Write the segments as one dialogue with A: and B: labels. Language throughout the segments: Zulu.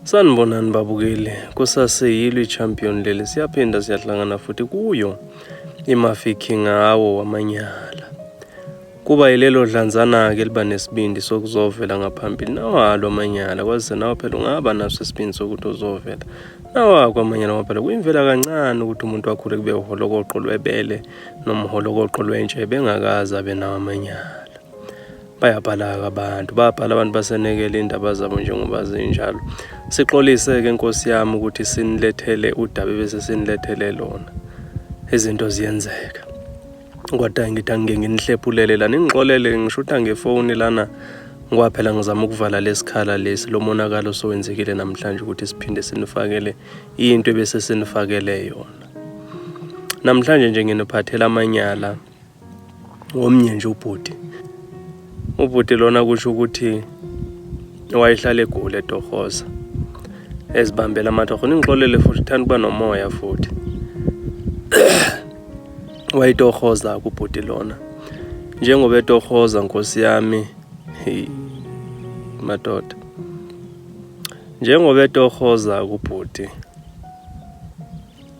A: Sanibonani babukeli, kusaseyilwe i-champion leli siyaphinda siyahlangana futhi kuyo iMafeking ngawo wamanyala. Kuba yilelo dlanzana-ke liba nesibindi sokuzovela ngaphambili nawalo amanyala, kwazise nawe phela ungaba naso isibindi sokuthi uzovela. Nawakho amanyala ngoba phela kuyimvela kancane ukuthi umuntu wakhule kube uholokoqo lwebele noma uholokoqo lwentshe bengakazi abe nawo amanyala. Bayabhala abantu basenekela indaba zabo njengoba zinjalo. Sixolise-ke Nkosi yami ukuthi sinilethele udaba bese sinilethele lona. Izinto ziyenzeka. Kodwa ngithi angike nginihlephulele lana ngixolele ngishutha ngefoni lana ngoba phela ngizama ukuvala lesikhala lesi lomonakalo sowenzekile namhlanje ukuthi siphinde sinifakele into bese sinifakele yona. Namhlanje nje nginiphathela amanyala womnye nje ubhuti. Ubhuti lona kusho ukuthi wayehlala eGoli eDorhoza ezibambela amathorho. Ngixolele futhi thanda kuba nomoya futhi. WayeDorhoza kubhuti lona. Njengoba eDorhoza Nkosi yami madoda. Njengoba eDorhoza kubhuti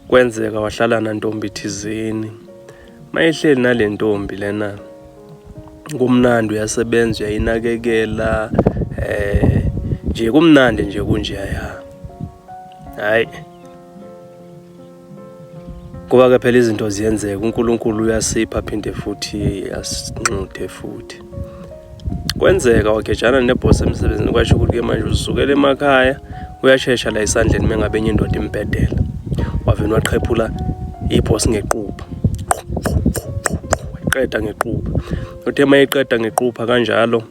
A: kwenzeka wahlala nantombi thizeni. Mayehleli nale ntombi lena kumnandi uyasebenza uyayinakekela nje kumnandi nje kunje ya. Hayi. Kuba ke phela izinto ziyenzeka uNkulunkulu uyasipha phinde futhi asinxuthe futhi. Kwenzeka wakejana neboss emsebenzini kwasho ukuthi ke manje usukela emakhaya uyashesha la isandleni mengabe enye indoda impedela. Wavena waqhephula iboss ngequpha. Qeda ngequpha. Uthe mayiqeda ngequpha kanjalo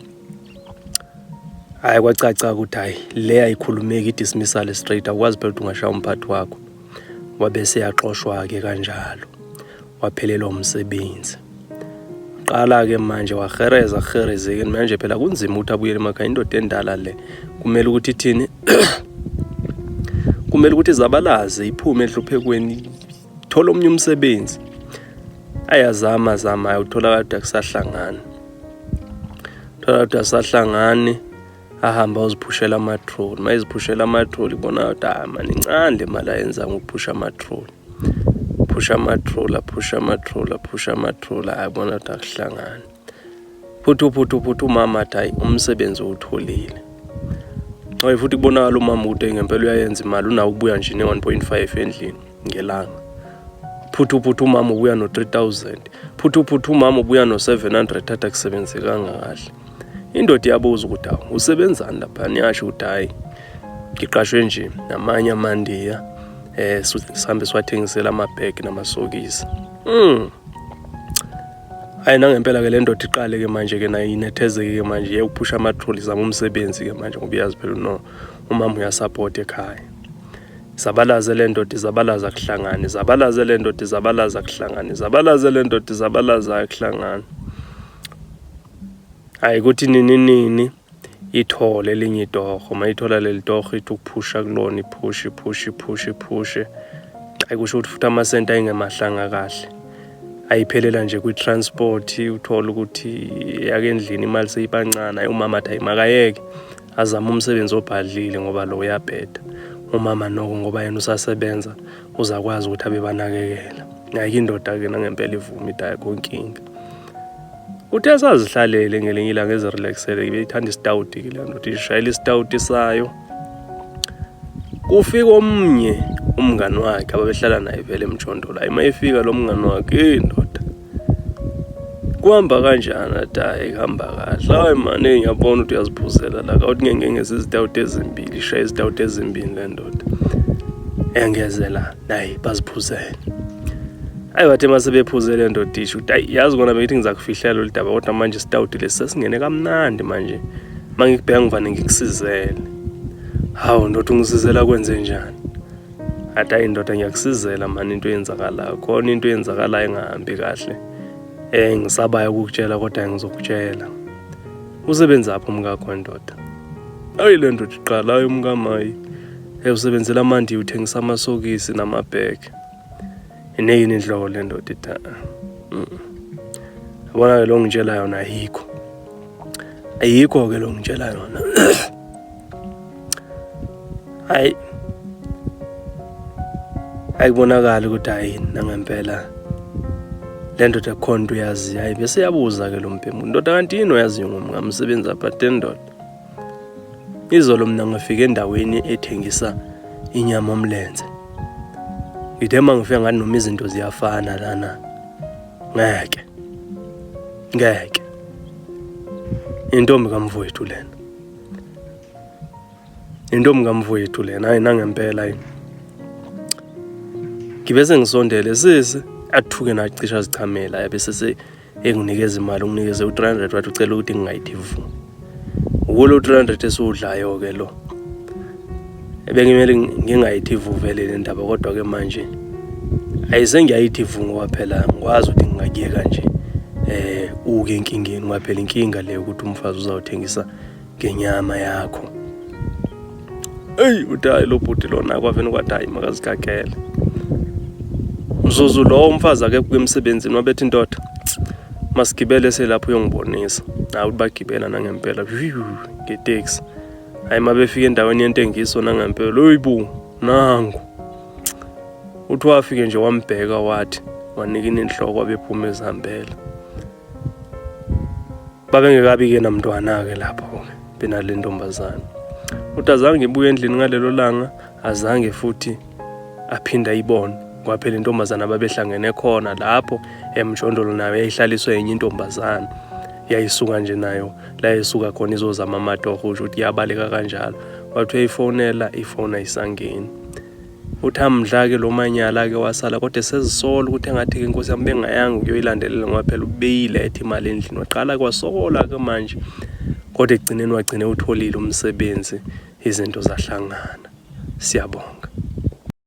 A: hayi kwacaca ukuthi hayi le ayikhulumeki i-dismissal straight akwazi phela ukuthi ungashaya umphathi wakho. Wabese yaxoshwa ke kanjalo. Waphelelwa umsebenzi. Qala ke manje waherezeke manje phela kunzima ukuthi abuyele emakhaya indoda endala le. Kumele ukuthi ithini? Kumele ukuthi izabalaze iphume ehluphekweni thola omnye umsebenzi. Ayazama ayothola kade akusahlangani. Thola kade asahlangani ahamba uziphushela amatrol. Mayiziphushela amatrol ibona ukuthi manje incane le mali ayenza ngokuphusha amatrol. Phusha amatrol ayibona ukuthi akuhlangani. Phuthu umama athi umsebenzi utholile. Hayi futhi kubonakala umama ukuthi ngempela uyayenza imali unawo ubuya nje ne-1.5 endlini ngelanga. Phuthu umama ubuya no-3,000. Phuthu umama ubuya no-700 thatha kusebenzekanga kahle. Indoda iyabuza ukuthi usebenzani lapha niyasho ukuthi hayi ngiqashwe nje namanye amandiya sihambe siwathengisela amabhegi namasokisi. Hayi nangempela ke le ndoda iqale ke manje ke nayo inethezeke ke manje ukuphusha amatrol izama umsebenzi ke manje ngoba iyazi phela no umama uyasupport ekhaya. Zabalaze le ndoda izabalaza kuhlangana, zabalaze le ndoda izabalaza kuhlangana, zabalaze le ndoda izabalaza kuhlangana. Hayi ukuthi nini ithole elinye itorho, mayithola leli torho ithi ukuphusha kulona iphushe. Hayi kusho ukuthi futhi amasenti ayingemahlanga kahle. Ayiphelela nje kwi-transport uthola ukuthi yake endlini imali seyibancane. Hayi umama athi makayeke azama umsebenzi obhadlile ngoba lo uyabheda. Umama noko ngoba yena usasebenza uzakwazi ukuthi abe banakekela. Hayi indoda ke nangempela ivuma ithi ayikho inkinga. Uthe sazihlalele ngelinye ilanga ezirelaxele ibeyithanda isitawuti ke le ndoda ishayela isitawuti sayo. Kufika omnye umngani wakhe ababehlala naye vele emjondolo. Hayi mayifika lo mngani wakhe indoda kuhamba kanjani athi hayi kuhamba kahle. Hayi manje ngiyabona ukuthi uyaziphuzela la awuthi ngeke izitawuti ezimbili ishaya izitawuti ezimbili le ndoda. Engezela hayi baziphuzela. Hayi bathe masebephuzele ndoda isho ukuthi hayi yazi kona beyithi ngizakufihlela lo daba kodwa manje isitawuti lesisingene kamnandi manje mangikubheka ngivane ngikusizele. Hawu ndoda ungisizela kwenze njani? Athi hayi ndoda ngiyakusizela manje into eyenzakalayo khona into eyenzakalayo engahambi kahle. Ngisabaya ukukutshela kodwa ngizokutshela. Usebenza apho umkakho ndoda? Hayi le ndoda iqala hayi umkamayi. Usebenzela amandi uthengisa amasokisi namabhegi. Ineyini indlovu le ndoda ithi yabona ke lo ngitshela yona ayikho ke lo ngitshela yona. hayi ayibonakala ukuthi hayi nangempela le ndoda ekhona into uyazi hayi bese yabuza ke lo mpembu ndoda kanti yini oyaziyo ngamsebenzi apha tendoda. Izolo mina ngifika endaweni ethengisa inyama omlenze. Ngithe mangifika ngathi noma izinto ziyafana lana. Ngeke. Intombi kaMfowethu lena. Intombi kaMfowethu lena hayi nangempela yini. Ngibese ngisondele sisi athuke nacisha zichamela yabese enginikeza imali unginikeze u300 wathi ucela ukuthi ngingayithi vu. Ukulo 300 esudlayo ke lo. Ebengimele ngingayithi vu vele le ndaba kodwa ke manje ayisengiyayithi vu ngoba phela ngikwazi ukuthi ngingakiyeka nje uke enkingeni ngoba phela inkinga le ukuthi umfazi uzawuthengisa ngenyama yakho. Uthi hayi lo bhuti lona kwaveni kwathi hayi makazikhakhele. Mzuzu lo umfazi ake kwemsebenzini wabethi indoda masigibele selapho uyongibonisa. Hayi uthi bagibela nangempela ngetaxi. Hayi mabefika endaweni yentengiso nangempela oyibu nangu. Uthi wafike nje wambheka wathi wanika inhloko abephuma ezihambela. Babengekabi ke namntwana ke lapho ke benale ntombazana. Uthi azange ngibuye endlini ngalelo langa azange futhi aphinda ayibone. Ngoba phela intombazana babehlangene khona lapho emjondolo nayo yayihlaliswe enye intombazana yayisuka nje nayo la yisuka khona izozama amatoho ukuthi yabaleka kanjalo wathi uyifonela ifona isangeni. Uthi amdla ke lo manyala ke wasala kodwa sezisola ukuthi engathi ke inkosi yami bengayanga ukuyoyilandelela ngoba phela ubeyilethe imali endlini waqala kwasola ke manje kodwa egcineni wagcine utholile umsebenzi izinto zahlangana. Siyabonga.